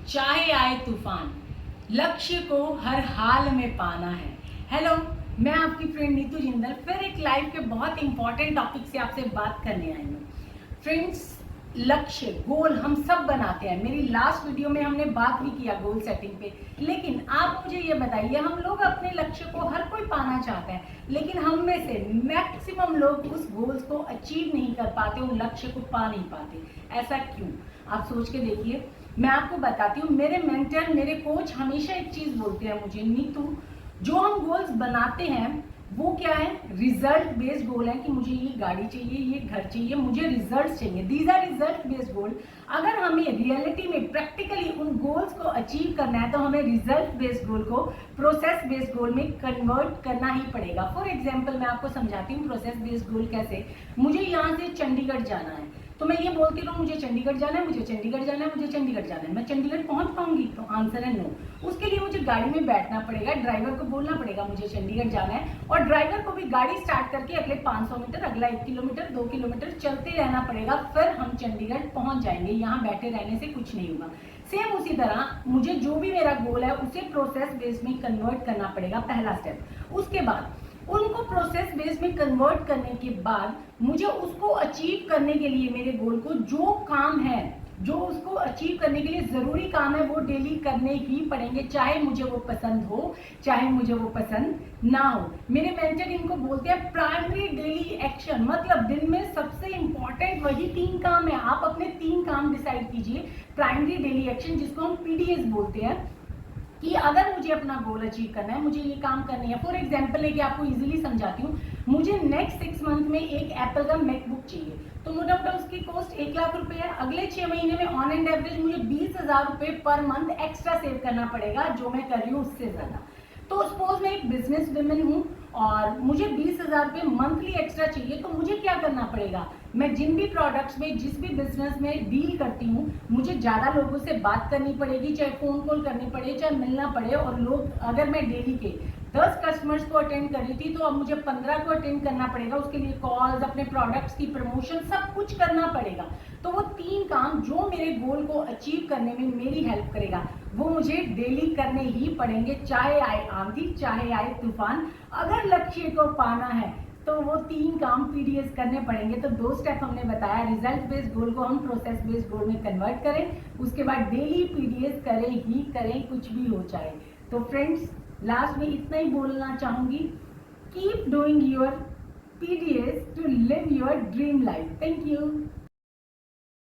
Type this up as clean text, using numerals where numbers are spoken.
चाहे आए तूफान, लक्ष्य को हर हाल में पाना है। हेलो, मैं आपकी फ्रेंड नीतू जिंदल फिर एक लाइफ के बहुत इंपॉर्टेंट टॉपिक से आपसे बात करने आई हूँ। फ्रेंड्स, लक्ष्य गोल हम सब बनाते हैं। मेरी लास्ट वीडियो में हमने बात भी किया गोल सेटिंग पे। लेकिन आप मुझे ये बताइए, हम लोग अपने लक्ष्य को हर कोई पाना चाहता है, लेकिन हम में से मैक्सिमम लोग उस गोल्स को अचीव नहीं कर पाते, उन लक्ष्य को पा नहीं पाते। ऐसा क्यों? आप सोच के देखिए। मैं आपको बताती हूँ, मेरे मेंटर, मेरे कोच हमेशा एक चीज बोलते हैं मुझे, नीतू, जो हम गोल्स बनाते हैं वो क्या है? रिजल्ट बेस्ड गोल है कि मुझे ये गाड़ी चाहिए, ये घर चाहिए, मुझे रिजल्ट चाहिए। These are result based goal. अगर हमें रियलिटी में प्रैक्टिकली उन गोल्स को अचीव करना है तो हमें रिजल्ट बेस्ड गोल को प्रोसेस बेस्ड गोल में कन्वर्ट करना ही पड़ेगा। फॉर एग्जाम्पल मैं आपको समझाती हूँ प्रोसेस बेस्ड गोल कैसे। मुझे यहाँ से चंडीगढ़ जाना है, तो मैं ये बोलती रहूँ मुझे चंडीगढ़ जाना है, मुझे चंडीगढ़ जाना है, मुझे चंडीगढ़ जाना है। मैं चंडीगढ़ पहुंच पाऊंगी? तो आंसर है नो। उसके लिए मुझे गाड़ी में बैठना पड़ेगा, ड्राइवर को बोलना पड़ेगा मुझे चंडीगढ़ जाना है, और ड्राइवर को भी गाड़ी स्टार्ट करके अगले 500 मीटर, अगला 1 किलोमीटर, 2 किलोमीटर चलते रहना पड़ेगा, फिर हम चंडीगढ़ पहुंच जाएंगे। यहाँ बैठे रहने से कुछ नहीं होगा। सेम उसी तरह मुझे जो भी मेरा गोल है उसे प्रोसेस बेस्ड में कन्वर्ट करना पड़ेगा, पहला स्टेप। उसके बाद उनको प्रोसेस बेस में कन्वर्ट करने के बाद मुझे उसको अचीव करने के लिए, मेरे गोल को जो काम है, जो उसको अचीव करने के लिए जरूरी काम है, वो डेली करने ही पड़ेंगे, चाहे मुझे वो पसंद हो, चाहे मुझे वो पसंद ना हो। मेरे मेंटर इनको बोलते हैं प्राइमरी डेली एक्शन। मतलब दिन में सबसे इंपॉर्टेंट वही 3 काम है। आप अपने 3 काम डिसाइड कीजिए, प्राइमरी डेली एक्शन, जिसको हम पीडीएस बोलते हैं, कि अगर मुझे अपना गोल अचीव करना है, मुझे ये काम करनी है। फॉर एग्जांपल लेके आपको इजीली समझाती हूँ, मुझे नेक्स्ट 6 मंथ में एक एप्पल का मैकबुक चाहिए, तो मोटा मोटा उसकी कॉस्ट 1 लाख रुपए है। अगले 6 महीने में ऑन एंड एवरेज मुझे 20,000 रुपए पर मंथ एक्स्ट्रा सेव करना पड़ेगा, जो मैं कर रही हूँ उससे ज्यादा। तो सपोज मैं एक बिजनेस वुमेन हूँ और मुझे 20,000 रुपए मंथली एक्स्ट्रा चाहिए, तो मुझे क्या करना पड़ेगा? मैं जिन भी प्रोडक्ट्स में, जिस भी बिजनेस में डील करती हूँ, मुझे ज्यादा लोगों से बात करनी पड़ेगी, चाहे फोन कॉल करनी पड़े, चाहे मिलना पड़े। और लोग, अगर मैं डेली के 10 कस्टमर्स को अटेंड कर रही थी, तो अब मुझे 15 को अटेंड करना पड़ेगा। उसके लिए कॉल्स, अपने प्रोडक्ट्स की प्रमोशन, सब कुछ करना पड़ेगा। तो वो 3 काम जो मेरे गोल को अचीव करने में मेरी हेल्प करेगा, वो मुझे डेली करने ही पड़ेंगे, चाहे आए आंधी, चाहे आए तूफान। अगर लक्ष्य को पाना है तो वो 3 काम पीडीएस करने पड़ेंगे। तो 2 स्टेप हमने बताया, रिजल्ट बेस्ड गोल को हम प्रोसेस बेस्ड गोल में कन्वर्ट करें, उसके बाद डेली पीडीएस करें ही करें, कुछ भी हो चाहे। तो फ्रेंड्स, लास्ट में इतना ही बोलना चाहूंगी, keep doing your PDS to live your dream life. Thank you.